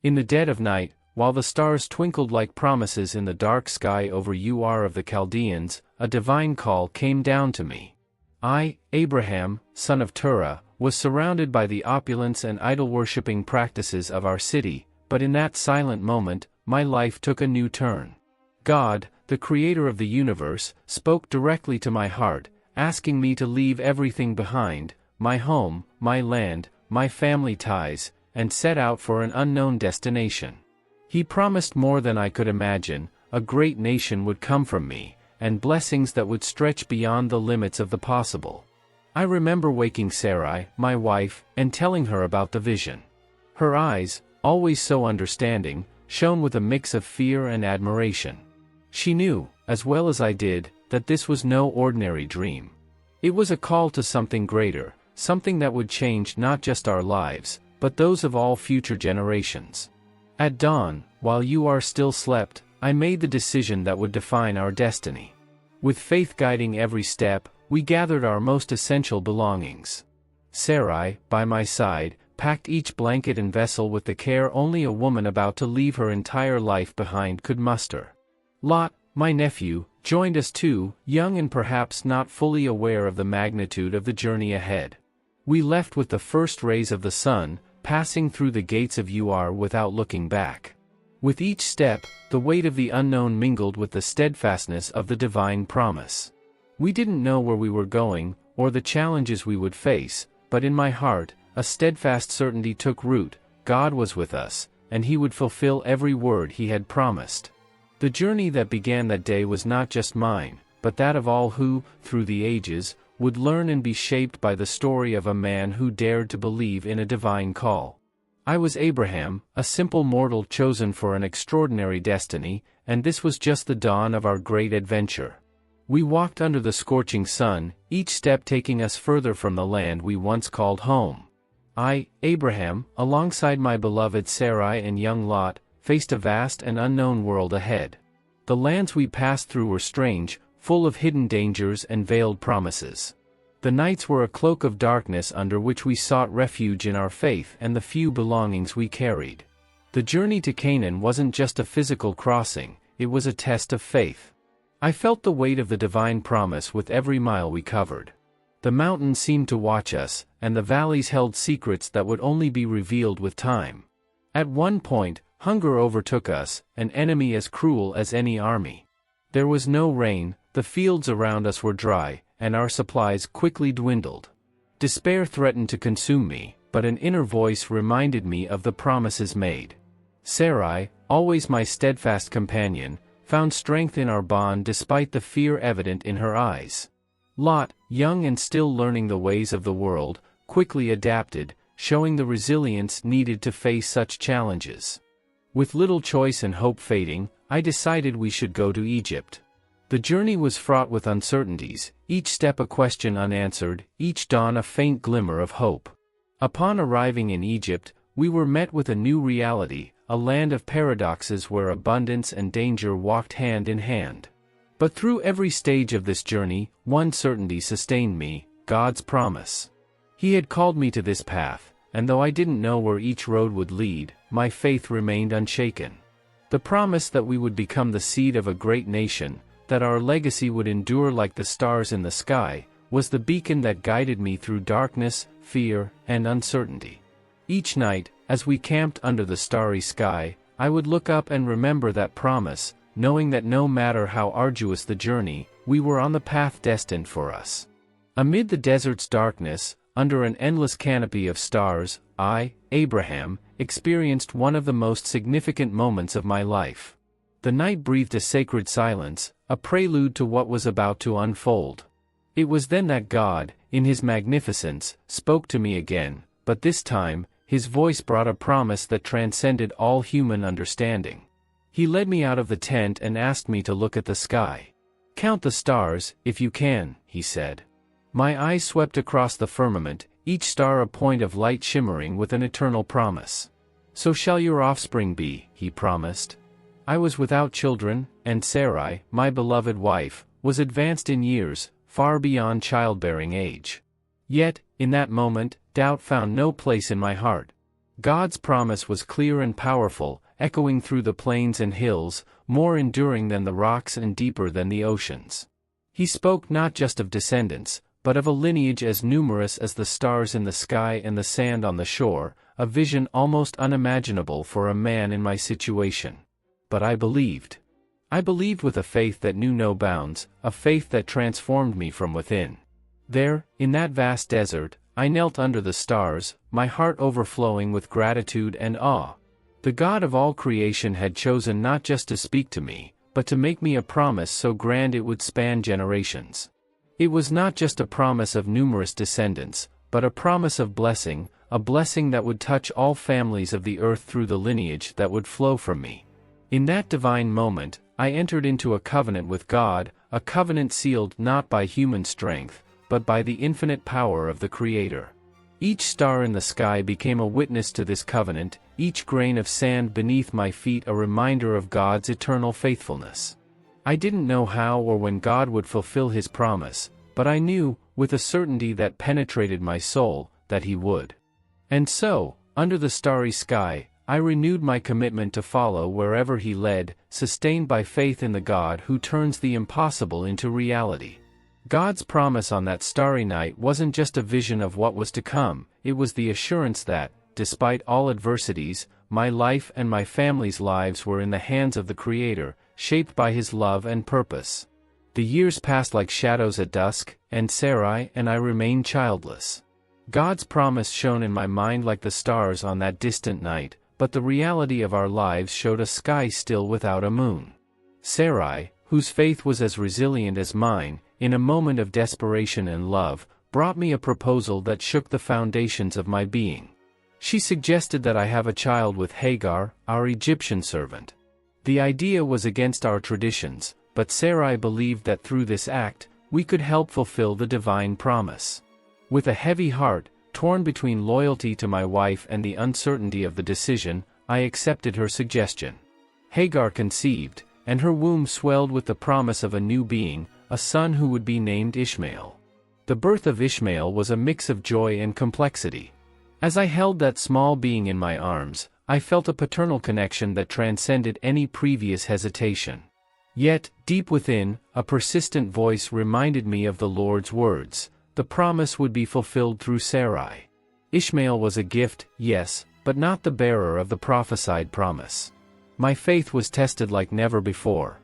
In the dead of night, while the stars twinkled like promises in the dark sky over Ur of the Chaldeans, a divine call came down to me. I, Abraham, son of Terah, was surrounded by the opulence and idol-worshipping practices of our city, but in that silent moment, my life took a new turn. God, the creator of the universe, spoke directly to my heart, asking me to leave everything behind, my home, my land, my family ties, and set out for an unknown destination. He promised more than I could imagine. A great nation would come from me, and blessings that would stretch beyond the limits of the possible. I remember waking Sarai, my wife, and telling her about the vision. Her eyes, always so understanding, shone with a mix of fear and admiration. She knew, as well as I did, that this was no ordinary dream. It was a call to something greater, something that would change not just our lives, but those of all future generations. At dawn, while Ur still slept, I made the decision that would define our destiny. With faith guiding every step, we gathered our most essential belongings. Sarai, by my side, packed each blanket and vessel with the care only a woman about to leave her entire life behind could muster. Lot, my nephew, joined us too, young and perhaps not fully aware of the magnitude of the journey ahead. We left with the first rays of the sun, passing through the gates of Ur without looking back. With each step, the weight of the unknown mingled with the steadfastness of the divine promise. We didn't know where we were going, or the challenges we would face, but in my heart, a steadfast certainty took root. God was with us, and He would fulfill every word He had promised. The journey that began that day was not just mine, but that of all who, through the ages, would learn and be shaped by the story of a man who dared to believe in a divine call. I was Abraham, a simple mortal chosen for an extraordinary destiny, and this was just the dawn of our great adventure. We walked under the scorching sun, each step taking us further from the land we once called home. I, Abraham, alongside my beloved Sarai and young Lot, faced a vast and unknown world ahead. The lands we passed through were strange, full of hidden dangers and veiled promises. The nights were a cloak of darkness under which we sought refuge in our faith and the few belongings we carried. The journey to Canaan wasn't just a physical crossing, it was a test of faith. I felt the weight of the divine promise with every mile we covered. The mountains seemed to watch us, and the valleys held secrets that would only be revealed with time. At one point, hunger overtook us, an enemy as cruel as any army. There was no rain, the fields around us were dry, and our supplies quickly dwindled. Despair threatened to consume me, but an inner voice reminded me of the promises made. Sarai, always my steadfast companion, found strength in our bond despite the fear evident in her eyes. Lot, young and still learning the ways of the world, quickly adapted, showing the resilience needed to face such challenges. With little choice and hope fading, I decided we should go to Egypt. The journey was fraught with uncertainties, each step a question unanswered, each dawn a faint glimmer of hope. Upon arriving in Egypt, we were met with a new reality, a land of paradoxes where abundance and danger walked hand in hand. But through every stage of this journey, one certainty sustained me: God's promise. He had called me to this path, and though I didn't know where each road would lead, my faith remained unshaken. The promise that we would become the seed of a great nation, that our legacy would endure like the stars in the sky, was the beacon that guided me through darkness, fear, and uncertainty. Each night, as we camped under the starry sky, I would look up and remember that promise, knowing that no matter how arduous the journey, we were on the path destined for us. Amid the desert's darkness, under an endless canopy of stars, I, Abraham, experienced one of the most significant moments of my life. The night breathed a sacred silence, a prelude to what was about to unfold. It was then that God, in His magnificence, spoke to me again, but this time, His voice brought a promise that transcended all human understanding. He led me out of the tent and asked me to look at the sky. "Count the stars, if you can," He said. My eyes swept across the firmament, each star a point of light shimmering with an eternal promise. "So shall your offspring be," He promised. I was without children, and Sarai, my beloved wife, was advanced in years, far beyond childbearing age. Yet, in that moment, doubt found no place in my heart. God's promise was clear and powerful, echoing through the plains and hills, more enduring than the rocks and deeper than the oceans. He spoke not just of descendants, but of a lineage as numerous as the stars in the sky and the sand on the shore, a vision almost unimaginable for a man in my situation. But I believed. I believed with a faith that knew no bounds, a faith that transformed me from within. There, in that vast desert, I knelt under the stars, my heart overflowing with gratitude and awe. The God of all creation had chosen not just to speak to me, but to make me a promise so grand it would span generations. It was not just a promise of numerous descendants, but a promise of blessing, a blessing that would touch all families of the earth through the lineage that would flow from me. In that divine moment, I entered into a covenant with God, a covenant sealed not by human strength, but by the infinite power of the Creator. Each star in the sky became a witness to this covenant, each grain of sand beneath my feet a reminder of God's eternal faithfulness. I didn't know how or when God would fulfill His promise, but I knew, with a certainty that penetrated my soul, that He would. And so, under the starry sky, I renewed my commitment to follow wherever He led, sustained by faith in the God who turns the impossible into reality. God's promise on that starry night wasn't just a vision of what was to come, it was the assurance that, despite all adversities, my life and my family's lives were in the hands of the Creator, shaped by His love and purpose. The years passed like shadows at dusk, and Sarai and I remained childless. God's promise shone in my mind like the stars on that distant night, but the reality of our lives showed a sky still without a moon. Sarai, whose faith was as resilient as mine, in a moment of desperation and love, brought me a proposal that shook the foundations of my being. She suggested that I have a child with Hagar, our Egyptian servant. The idea was against our traditions, but Sarai believed that through this act, we could help fulfill the divine promise. With a heavy heart, torn between loyalty to my wife and the uncertainty of the decision, I accepted her suggestion. Hagar conceived, and her womb swelled with the promise of a new being, a son who would be named Ishmael. The birth of Ishmael was a mix of joy and complexity. As I held that small being in my arms, I felt a paternal connection that transcended any previous hesitation. Yet, deep within, a persistent voice reminded me of the Lord's words: the promise would be fulfilled through Sarai. Ishmael was a gift, yes, but not the bearer of the prophesied promise. My faith was tested like never before.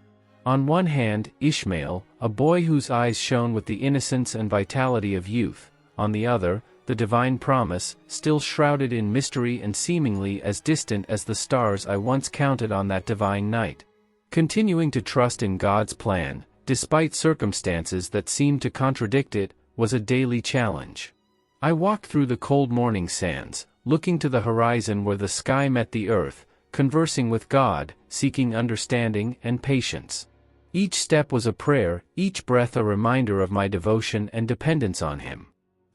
On one hand, Ishmael, a boy whose eyes shone with the innocence and vitality of youth; on the other, the divine promise, still shrouded in mystery and seemingly as distant as the stars I once counted on that divine night. Continuing to trust in God's plan, despite circumstances that seemed to contradict it, was a daily challenge. I walked through the cold morning sands, looking to the horizon where the sky met the earth, conversing with God, seeking understanding and patience. Each step was a prayer, each breath a reminder of my devotion and dependence on Him.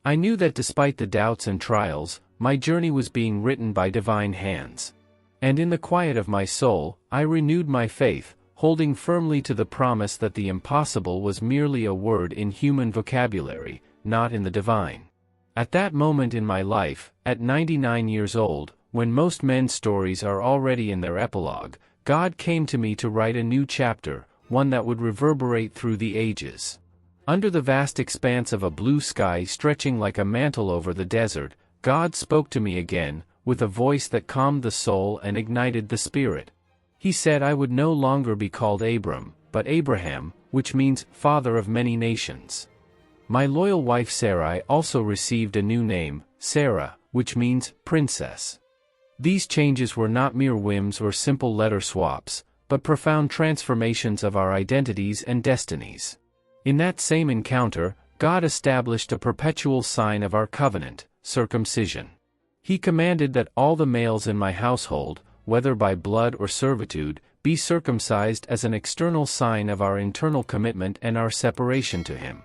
I knew that despite the doubts and trials, my journey was being written by divine hands. And in the quiet of my soul, I renewed my faith, holding firmly to the promise that the impossible was merely a word in human vocabulary, not in the divine. At that moment in my life, at 99 years old, when most men's stories are already in their epilogue, God came to me to write a new chapter, one that would reverberate through the ages. Under the vast expanse of a blue sky stretching like a mantle over the desert, God spoke to me again, with a voice that calmed the soul and ignited the spirit. He said I would no longer be called Abram, but Abraham, which means father of many nations. My loyal wife Sarai also received a new name, Sarah, which means princess. These changes were not mere whims or simple letter swaps, but profound transformations of our identities and destinies. In that same encounter, God established a perpetual sign of our covenant, circumcision. He commanded that all the males in my household, whether by blood or servitude, be circumcised as an external sign of our internal commitment and our separation to Him.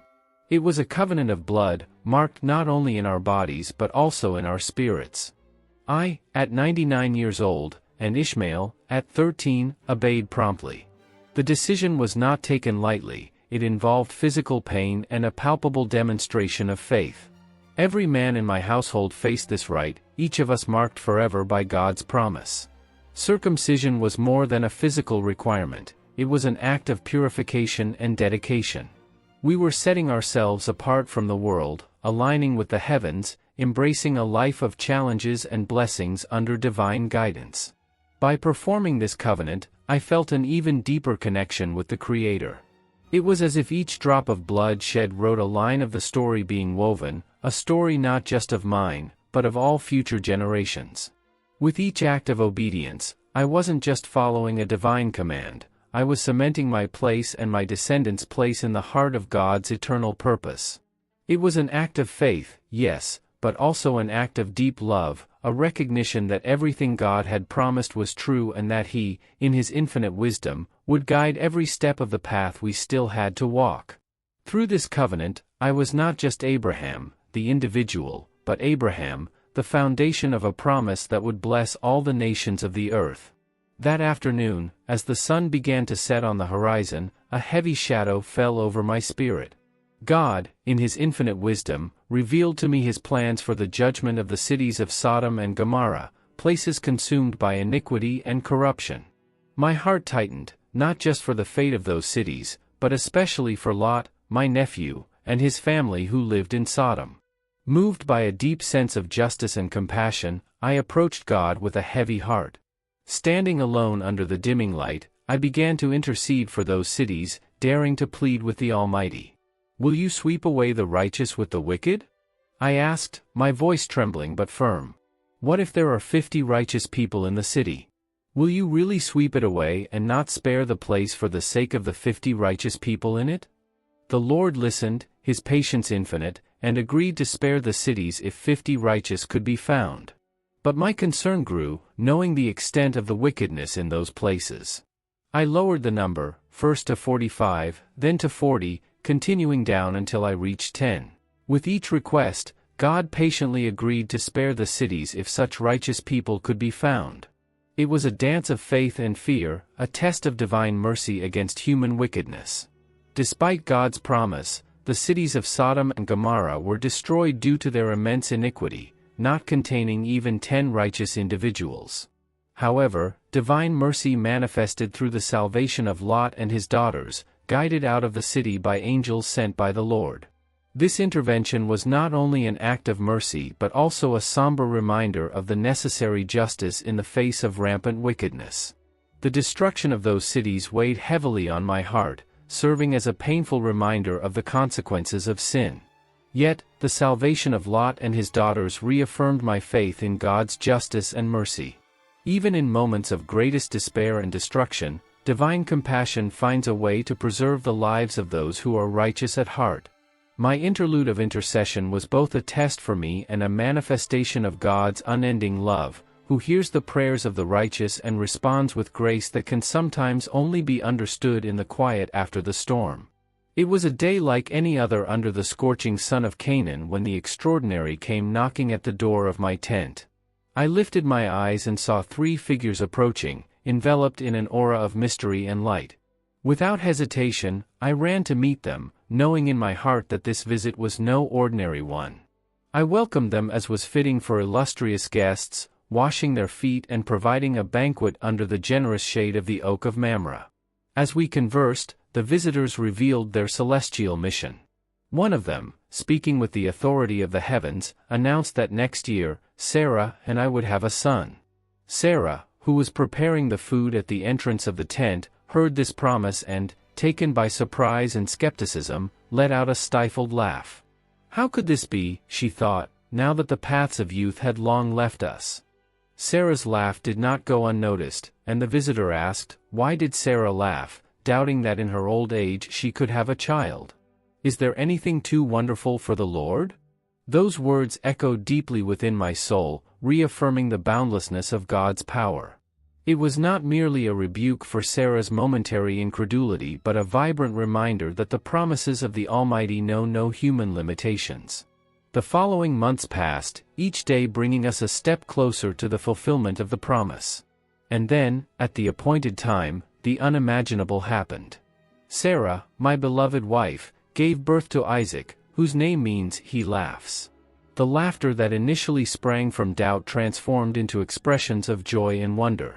It was a covenant of blood, marked not only in our bodies but also in our spirits. I, at 99 years old, and Ishmael, at 13, obeyed promptly. The decision was not taken lightly, it involved physical pain and a palpable demonstration of faith. Every man in my household faced this rite, each of us marked forever by God's promise. Circumcision was more than a physical requirement, it was an act of purification and dedication. We were setting ourselves apart from the world, aligning with the heavens, embracing a life of challenges and blessings under divine guidance. By performing this covenant, I felt an even deeper connection with the Creator. It was as if each drop of blood shed wrote a line of the story being woven, a story not just of mine, but of all future generations. With each act of obedience, I wasn't just following a divine command, I was cementing my place and my descendants' place in the heart of God's eternal purpose. It was an act of faith, yes, but also an act of deep love, a recognition that everything God had promised was true and that He, in His infinite wisdom, would guide every step of the path we still had to walk. Through this covenant, I was not just Abraham, the individual, but Abraham, the foundation of a promise that would bless all the nations of the earth. That afternoon, as the sun began to set on the horizon, a heavy shadow fell over my spirit. God, in His infinite wisdom, revealed to me His plans for the judgment of the cities of Sodom and Gomorrah, places consumed by iniquity and corruption. My heart tightened, not just for the fate of those cities, but especially for Lot, my nephew, and his family who lived in Sodom. Moved by a deep sense of justice and compassion, I approached God with a heavy heart. Standing alone under the dimming light, I began to intercede for those cities, daring to plead with the Almighty. "Will you sweep away the righteous with the wicked?" I asked, my voice trembling but firm. "What if there are 50 righteous people in the city? Will you really sweep it away and not spare the place for the sake of the 50 righteous people in it?" The Lord listened, His patience infinite, and agreed to spare the cities if 50 righteous could be found. But my concern grew, knowing the extent of the wickedness in those places. I lowered the number, first to 45, then to 40, continuing down until I reached 10. With each request, God patiently agreed to spare the cities if such righteous people could be found. It was a dance of faith and fear, a test of divine mercy against human wickedness. Despite God's promise, the cities of Sodom and Gomorrah were destroyed due to their immense iniquity, not containing even 10 righteous individuals. However, divine mercy manifested through the salvation of Lot and his daughters, guided out of the city by angels sent by the Lord. This intervention was not only an act of mercy but also a somber reminder of the necessary justice in the face of rampant wickedness. The destruction of those cities weighed heavily on my heart, serving as a painful reminder of the consequences of sin. Yet, the salvation of Lot and his daughters reaffirmed my faith in God's justice and mercy. Even in moments of greatest despair and destruction, divine compassion finds a way to preserve the lives of those who are righteous at heart. My interlude of intercession was both a test for me and a manifestation of God's unending love, who hears the prayers of the righteous and responds with grace that can sometimes only be understood in the quiet after the storm. It was a day like any other under the scorching sun of Canaan when the extraordinary came knocking at the door of my tent. I lifted my eyes and saw 3 figures approaching, enveloped in an aura of mystery and light. Without hesitation, I ran to meet them, knowing in my heart that this visit was no ordinary one. I welcomed them as was fitting for illustrious guests, washing their feet and providing a banquet under the generous shade of the oak of Mamre. As we conversed, the visitors revealed their celestial mission. One of them, speaking with the authority of the heavens, announced that next year, Sarah and I would have a son. Sarah, who was preparing the food at the entrance of the tent, heard this promise and, taken by surprise and skepticism, let out a stifled laugh. How could this be, she thought, now that the paths of youth had long left us? Sarah's laugh did not go unnoticed, and the visitor asked, why did Sarah laugh, doubting that in her old age she could have a child? Is there anything too wonderful for the Lord? Those words echoed deeply within my soul, reaffirming the boundlessness of God's power. It was not merely a rebuke for Sarah's momentary incredulity but a vibrant reminder that the promises of the Almighty know no human limitations. The following months passed, each day bringing us a step closer to the fulfillment of the promise. And then, at the appointed time, the unimaginable happened. Sarah, my beloved wife, gave birth to Isaac, whose name means "he laughs." The laughter that initially sprang from doubt transformed into expressions of joy and wonder.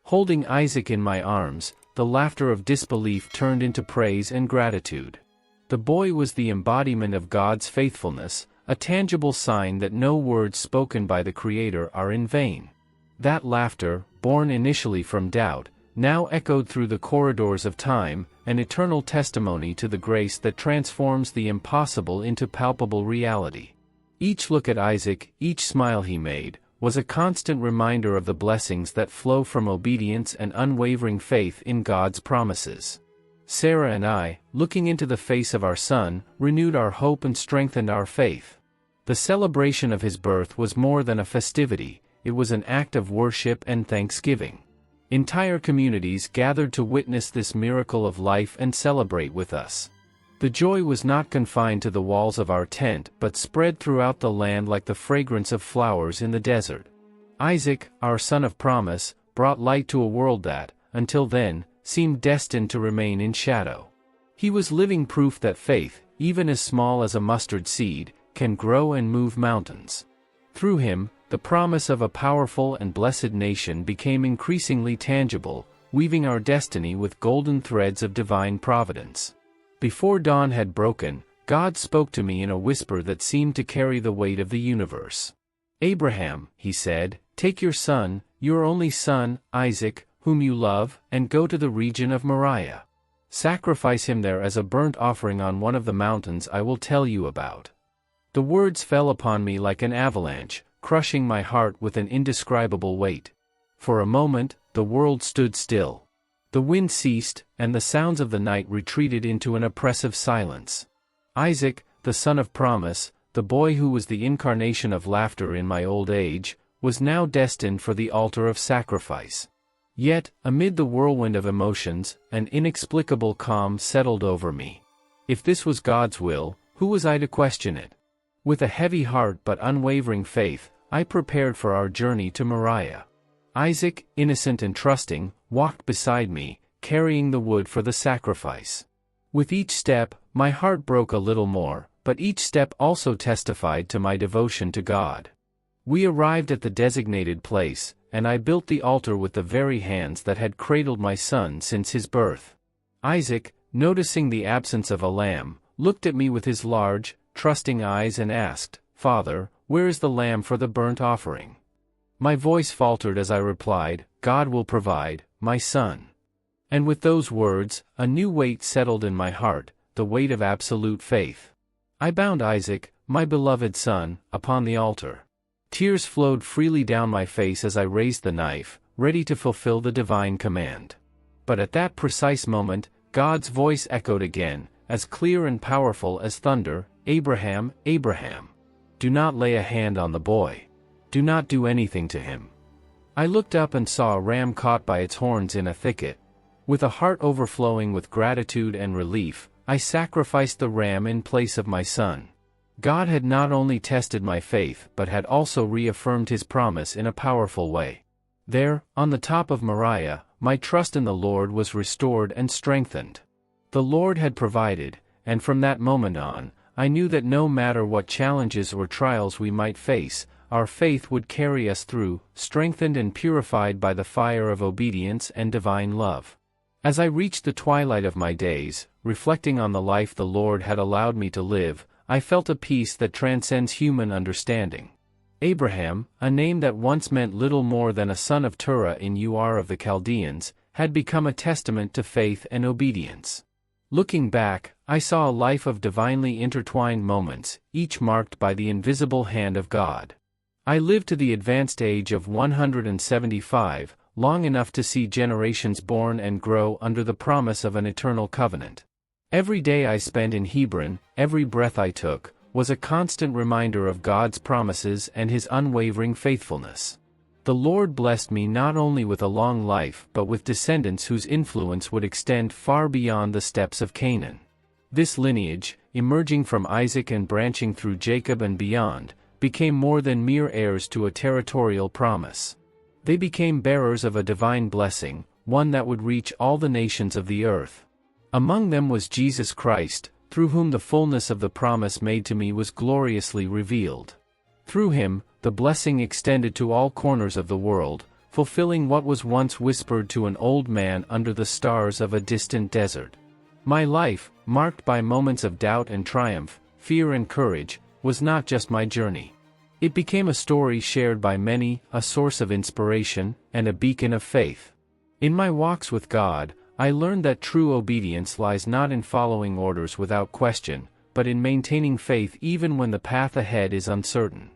Holding Isaac in my arms, the laughter of disbelief turned into praise and gratitude. The boy was the embodiment of God's faithfulness, a tangible sign that no words spoken by the Creator are in vain. That laughter, born initially from doubt, now echoed through the corridors of time, an eternal testimony to the grace that transforms the impossible into palpable reality. Each look at Isaac, each smile he made, was a constant reminder of the blessings that flow from obedience and unwavering faith in God's promises. Sarah and I, looking into the face of our son, renewed our hope and strengthened our faith. The celebration of his birth was more than a festivity, it was an act of worship and thanksgiving. Entire communities gathered to witness this miracle of life and celebrate with us. The joy was not confined to the walls of our tent but spread throughout the land like the fragrance of flowers in the desert. Isaac, our son of promise, brought light to a world that, until then, seemed destined to remain in shadow. He was living proof that faith, even as small as a mustard seed, can grow and move mountains. Through him, the promise of a powerful and blessed nation became increasingly tangible, weaving our destiny with golden threads of divine providence. Before dawn had broken, God spoke to me in a whisper that seemed to carry the weight of the universe. "Abraham," he said, "take your son, your only son, Isaac, whom you love, and go to the region of Moriah. Sacrifice him there as a burnt offering on one of the mountains I will tell you about." The words fell upon me like an avalanche, crushing my heart with an indescribable weight. For a moment, the world stood still. The wind ceased, and the sounds of the night retreated into an oppressive silence. Isaac, the son of promise, the boy who was the incarnation of laughter in my old age, was now destined for the altar of sacrifice. Yet, amid the whirlwind of emotions, an inexplicable calm settled over me. If this was God's will, who was I to question it? With a heavy heart but unwavering faith, I prepared for our journey to Moriah. Isaac, innocent and trusting, walked beside me, carrying the wood for the sacrifice. With each step, my heart broke a little more, but each step also testified to my devotion to God. We arrived at the designated place, and I built the altar with the very hands that had cradled my son since his birth. Isaac, noticing the absence of a lamb, looked at me with his large, trusting eyes and asked, "Father, where is the lamb for the burnt offering?" My voice faltered as I replied, "God will provide, my son." And with those words, a new weight settled in my heart, the weight of absolute faith. I bound Isaac, my beloved son, upon the altar. Tears flowed freely down my face as I raised the knife, ready to fulfill the divine command. But at that precise moment, God's voice echoed again, as clear and powerful as thunder, "Abraham, Abraham. Do not lay a hand on the boy. Do not do anything to him." I looked up and saw a ram caught by its horns in a thicket. With a heart overflowing with gratitude and relief, I sacrificed the ram in place of my son. God had not only tested my faith but had also reaffirmed his promise in a powerful way. There, on the top of Moriah, my trust in the Lord was restored and strengthened. The Lord had provided, and from that moment on, I knew that no matter what challenges or trials we might face, our faith would carry us through, strengthened and purified by the fire of obedience and divine love. As I reached the twilight of my days, reflecting on the life the Lord had allowed me to live, I felt a peace that transcends human understanding. Abraham, a name that once meant little more than a son of Terah in Ur of the Chaldeans, had become a testament to faith and obedience. Looking back, I saw a life of divinely intertwined moments, each marked by the invisible hand of God. I lived to the advanced age of 175, long enough to see generations born and grow under the promise of an eternal covenant. Every day I spent in Hebron, every breath I took, was a constant reminder of God's promises and his unwavering faithfulness. The Lord blessed me not only with a long life but with descendants whose influence would extend far beyond the steppes of Canaan. This lineage, emerging from Isaac and branching through Jacob and beyond, became more than mere heirs to a territorial promise. They became bearers of a divine blessing, one that would reach all the nations of the earth. Among them was Jesus Christ, through whom the fullness of the promise made to me was gloriously revealed. Through him, the blessing extended to all corners of the world, fulfilling what was once whispered to an old man under the stars of a distant desert. My life, marked by moments of doubt and triumph, fear and courage, was not just my journey. It became a story shared by many, a source of inspiration, and a beacon of faith. In my walks with God, I learned that true obedience lies not in following orders without question, but in maintaining faith even when the path ahead is uncertain.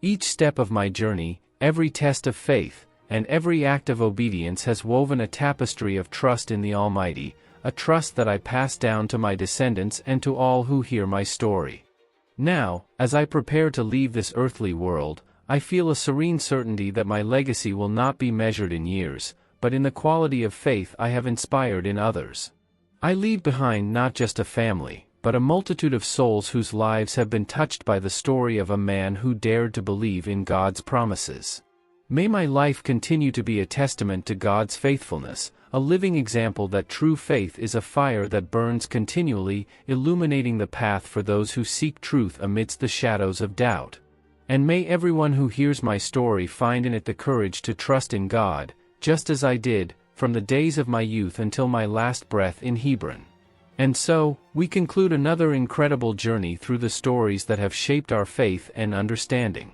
Each step of my journey, every test of faith, and every act of obedience has woven a tapestry of trust in the Almighty, a trust that I pass down to my descendants and to all who hear my story. Now, as I prepare to leave this earthly world, I feel a serene certainty that my legacy will not be measured in years, but in the quality of faith I have inspired in others. I leave behind not just a family, but a multitude of souls whose lives have been touched by the story of a man who dared to believe in God's promises. May my life continue to be a testament to God's faithfulness, a living example that true faith is a fire that burns continually, illuminating the path for those who seek truth amidst the shadows of doubt. And may everyone who hears my story find in it the courage to trust in God, just as I did, from the days of my youth until my last breath in Hebron. And so, we conclude another incredible journey through the stories that have shaped our faith and understanding.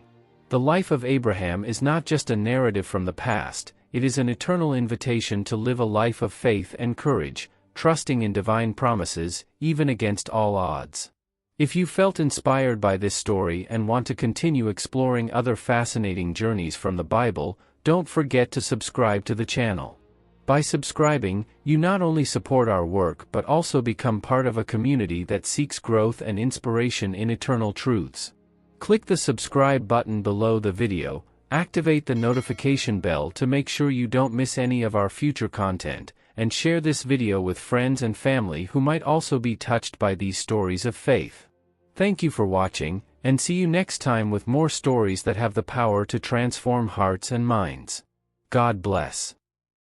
The life of Abraham is not just a narrative from the past, it is an eternal invitation to live a life of faith and courage, trusting in divine promises, even against all odds. If you felt inspired by this story and want to continue exploring other fascinating journeys from the Bible, don't forget to subscribe to the channel. By subscribing, you not only support our work but also become part of a community that seeks growth and inspiration in eternal truths. Click the subscribe button below the video, activate the notification bell to make sure you don't miss any of our future content, and share this video with friends and family who might also be touched by these stories of faith. Thank you for watching, and see you next time with more stories that have the power to transform hearts and minds. God bless.